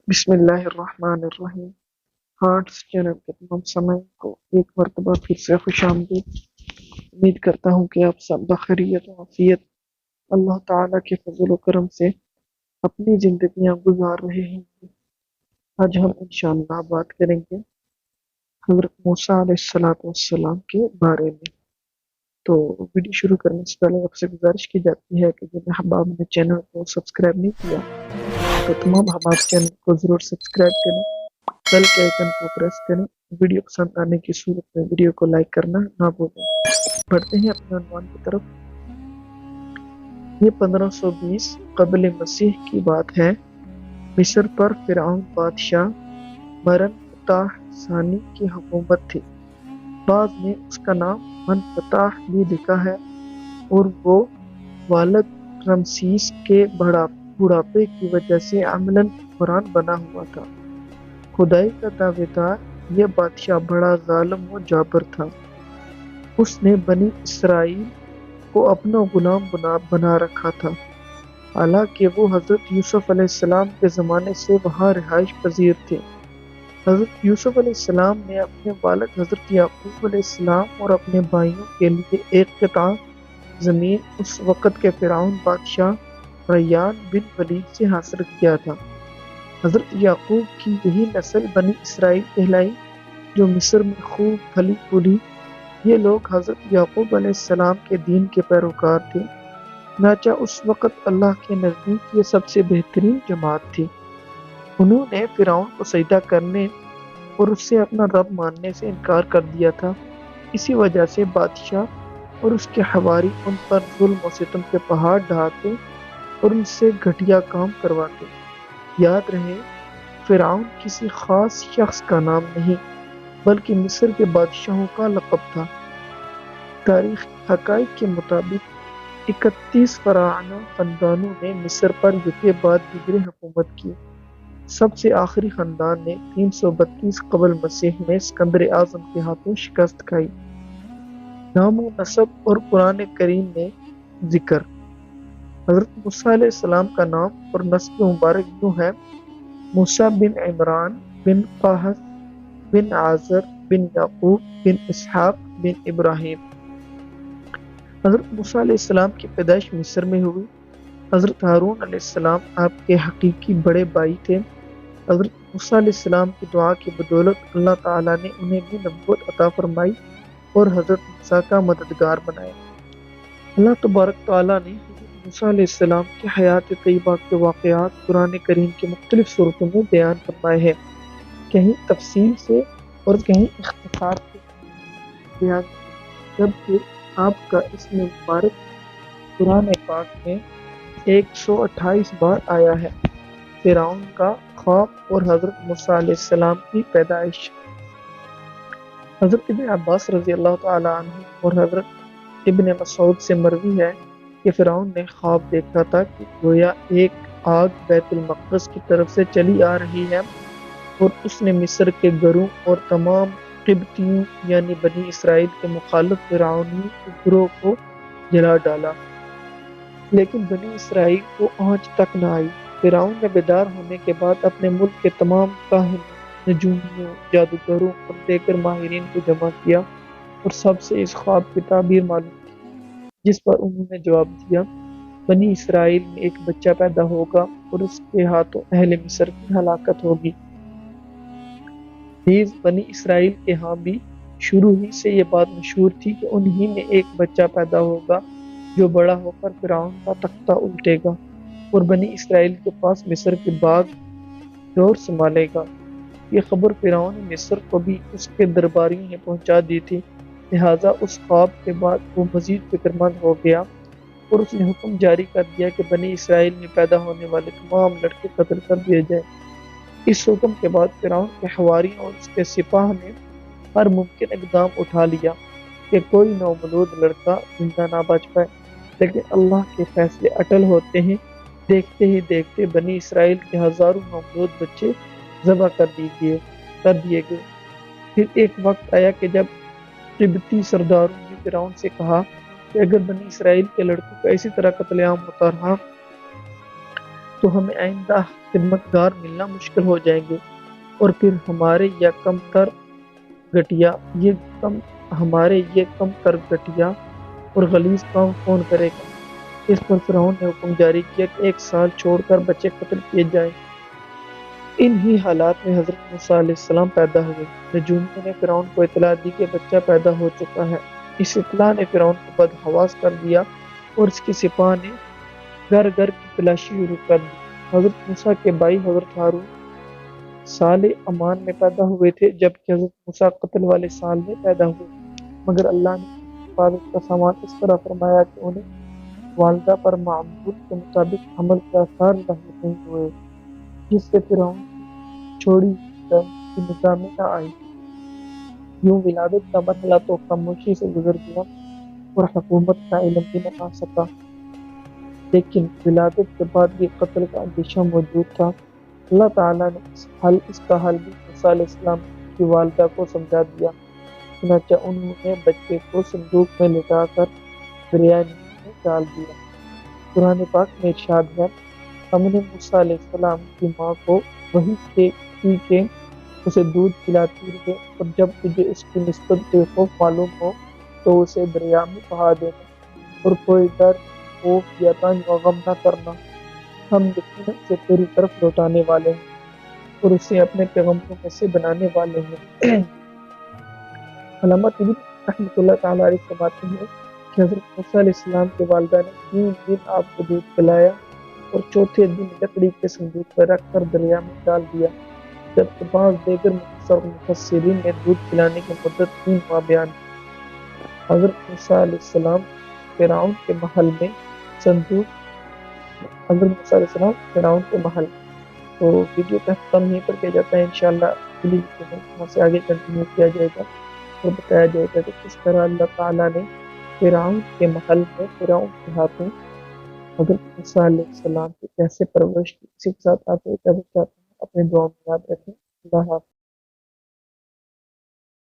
بسم اللہ الرحمن الرحیم۔ ہارٹس چینل کے تمام سامعین کو ایک مرتبہ پھر سے خوش آمدید۔ امید کرتا ہوں کہ آپ سب بخیریت و عافیت اللہ تعالیٰ کے فضل و کرم سے اپنی زندگیاں گزار رہے ہیں۔ آج ہم انشاءاللہ بات کریں گے حضرت موسیٰ علیہ السلام کے بارے میں۔ تو ویڈیو شروع کرنے سے پہلے آپ سے گزارش کی جاتی ہے کہ جن احباب نے چینل کو سبسکرائب نہیں کیا تو تمام احباب چینل کو ضرور سبسکرائب کریں، بیل کے آئیکن کو پریس کریں، ویڈیو پسند آنے کی صورت میں ویڈیو کو لائک کرنا نہ بھولیں۔ بڑھتے ہیں اپنے عنوان کی طرف۔ یہ 1520 قبل مسیح کی بات ہے۔ مصر پر فرعون بادشاہ مرن فتح ثانی کی حکومت تھی۔ بعض نے اس کا نام من فتح بھی لکھا ہے اور وہ والد رمسیس کے بڑھاپے کی وجہ سے عملاً حکمران بنا ہوا تھا۔ خدائی کا دعوے دار یہ بادشاہ بڑا ظالم و جابر تھا۔ اس نے بنی اسرائیل کو اپنا غلام بنا رکھا تھا، حالانکہ وہ حضرت یوسف علیہ السلام کے زمانے سے وہاں رہائش پذیر تھے۔ حضرت یوسف علیہ السلام نے اپنے والد حضرت یعقوب علیہ السلام اور اپنے بھائیوں کے لیے ایک قطعہ زمین اس وقت کے فرعون بادشاہ ریان بن ولید سے حاصل کیا تھا۔ حضرت یعقوب کی یہی نسل بنی اسرائیل کہلائی جو مصر میں خوب پھلی پھولی۔ یہ لوگ حضرت یعقوب علیہ السلام کے دین کے پیروکار تھے، چنانچہ اس وقت اللہ کے نزدیک یہ سب سے بہترین جماعت تھی۔ انہوں نے فرعون کو سجدہ کرنے اور اس سے اپنا رب ماننے سے انکار کر دیا تھا۔ اسی وجہ سے بادشاہ اور اس کے حواری ان پر ظلم و ستم کے پہاڑ ڈھاتے اور ان سے گھٹیا کام کرواتے۔ یاد رہے، فرعون کسی خاص شخص کا نام نہیں بلکہ مصر کے بادشاہوں کا لقب تھا۔ تاریخ حقائق کے مطابق 31 فراعنہ خاندانوں نے مصر پر یکے بعد دیگرے حکومت کی۔ سب سے آخری خاندان نے 332 قبل مسیح میں اسکندر اعظم کے ہاتھوں شکست کھائی۔ نام و نسب اور قرآن کریم میں ذکر۔ حضرت موسیٰ علیہ السلام کا نام اور نسب مبارک یوں ہے: موسیٰ بن عمران بن قاہث بن عازر بن یعقوب بن اسحاق بن ابراہیم۔ حضرت موسیٰ علیہ السلام کی پیدائش مصر میں ہوئی۔ حضرت ہارون علیہ السلام آپ کے حقیقی بڑے بھائی تھے۔ حضرت موسیٰ علیہ السلام کی دعا کی بدولت اللہ تعالیٰ نے انہیں بھی نبوت عطا فرمائی اور حضرت موسیٰ کا مددگار بنایا۔ اللہ تبارک تعالیٰ نے حضرت موسیٰ علیہ السلام کی حیات طیبہ کے واقعات قرآن کریم کی مختلف صورتوں میں بیان فرمائے ہیں، کہیں تفصیل سے اور کہیں اختصار سے بیان کیے، جبکہ آپ کا اسم مبارک قرآن پاک میں 128 بار آیا ہے۔ فرعون کا خواب اور حضرت موسیٰ علیہ السلام کی پیدائش۔ حضرت ابن عباس رضی اللہ تعالیٰ عنہ اور حضرت ابن مسعود سے مروی ہے کہ فرعون نے خواب دیکھا تھا کہ گویا ایک آگ بیت المقدس کی طرف سے چلی آ رہی ہے اور اس نے مصر کے گروہ اور تمام قبطیوں یعنی بنی اسرائیل کے مخالف فرعونی گروہ کو جلا ڈالا، لیکن بنی اسرائیل کو آنچ تک نہ آئی۔ فرعون نے بیدار ہونے کے بعد اپنے ملک کے تمام کاہنوں، نجومیوں، جادوگروں اور دیگر ماہرین کو جمع کیا اور سب سے اس خواب کی تعبیر معلوم کی، جس پر انہوں نے جواب دیا: بنی اسرائیل میں ایک بچہ پیدا ہوگا اور اس کے ہاتھوں اہل مصر کی ہلاکت ہوگی۔ نیز بنی اسرائیل کے ہاں بھی شروع ہی سے یہ بات مشہور تھی کہ انہی میں ایک بچہ پیدا ہوگا جو بڑا ہو کر فرعون کا تختہ الٹے گا اور بنی اسرائیل کے پاس مصر کے باغ دور سنبھالے گا۔ یہ خبر فرعون مصر کو بھی اس کے درباریوں نے پہنچا دی تھی، لہٰذا اس خواب کے بعد وہ مزید فکر مند ہو گیا اور اس نے حکم جاری کر دیا کہ بنی اسرائیل میں پیدا ہونے والے تمام لڑکے قتل کر دیے جائیں۔ اس حکم کے بعد فرعون کے حواریوں اور اس کے سپاہ نے ہر ممکن اقدام اٹھا لیا کہ کوئی نومولود لڑکا زندہ نہ بچ پائے، لیکن اللہ کے فیصلے اٹل ہوتے ہیں۔ دیکھتے ہی دیکھتے بنی اسرائیل کے ہزاروں نومولود بچے ذبح کر دیے گئے۔ پھر ایک وقت آیا کہ جب قبطی سرداروں نے فرعون سے کہا کہ اگر بنی اسرائیل کے لڑکوں کا اسی طرح قتل عام ہوتا رہا تو ہمیں آئندہ خدمتگار ملنا مشکل ہو جائیں گے، اور پھر یہ کم ہمارے یہ کم تر گھٹیا اور غلیظ کام کون کرے گا؟ اس پر فرعون نے حکم جاری کیا کہ 1 سال چھوڑ کر بچے قتل کیے جائیں۔ انہی حالات میں حضرت موسیٰ علیہ السلام پیدا ہوئے۔ نجومیوں نے فرعون کو اطلاع دی کہ بچہ پیدا ہو چکا ہے۔ اس اطلاع نے فرعون کو بدحواس کر دیا اور اس کی سپاہ نے گھر گھر کی تلاشی شروع کر دی۔ حضرت موسیٰ کے بھائی حضرت ہارون سال امان میں پیدا ہوئے تھے، جبکہ حضرت موسیٰ قتل والے سال میں پیدا ہوئے، مگر اللہ نے حفاظت کا سامان اس طرح فرمایا کہ انہیں والدہ پر معمول کے مطابق حمل کے آثار ظاہر نہیں ہوئے، جس سے فرعون کی چھوڑی کی نظام میں نہ آئی۔ یوں ولادت کا مرحلہ تو خاموشی سے گزر گیا اور حکومت کا علم بھی نہ آ سکا، لیکن ولادت کے بعد یہ قتل کا اندیشہ موجود تھا۔ اللہ تعالیٰ نے اس کا حل بھی موسیٰ علیہ السلام کی والدہ کو سمجھا دیا، چنانچہ انہوں نے بچے کو صندوق میں لٹا کر دریا نیل میں ڈال دیا۔ قرآن پاک میں ارشاد ہے، ہم نے موسیٰ علیہ السلام کی ماں کو وحی کی کہ اسے دودھ پلاتی رہے، اور جب تجھے اس کی نسبت بے خوف معلوم ہو تو اسے دریا میں بہا دینا، اور کوئی ڈر، خوف یا تنگ و غم نہ کرنا، ہم یقیناً اسے تیری طرف لوٹانے والے ہیں اور اسے اپنے پیغمبروں میں سے بنانے والے ہیں۔ علامہ طبری رحمۃ اللہ تعالیٰ علیہ فرماتے ہیں کہ حضرت موسیٰ علیہ السلام کے والدہ نے 3 دن آپ کو دودھ پلایا اور چوتھے دن لکڑی کے صندوق میں رکھ کر دریا میں ڈال دیا، جبکہ بعض دیگر مفسرین نے دودھ پلانے کی مدت 3 ماہ بیان کی۔ حضرت موسیٰ علیہ السلام فرعون کے محل میں صندوق حضرت موسیٰ علیہ السلام فرعون کے محل تو ویڈیو کا ختم یہیں پر کیا جاتا ہے۔ انشاءاللہ اگلی ویڈیو میں وہاں سے آگے کنٹینیو کیا جائے گا اور بتایا جائے گا کہ کس طرح اللہ تعالیٰ نے فرعون کے محل میں فرعون کے ہاتھوں حضرت موسیٰ علیہ السلام کی کیسے پرورش کی۔ اسی کے ساتھ آپ اپنے دعاؤں میں یاد رکھیں۔ اللہ حافظ۔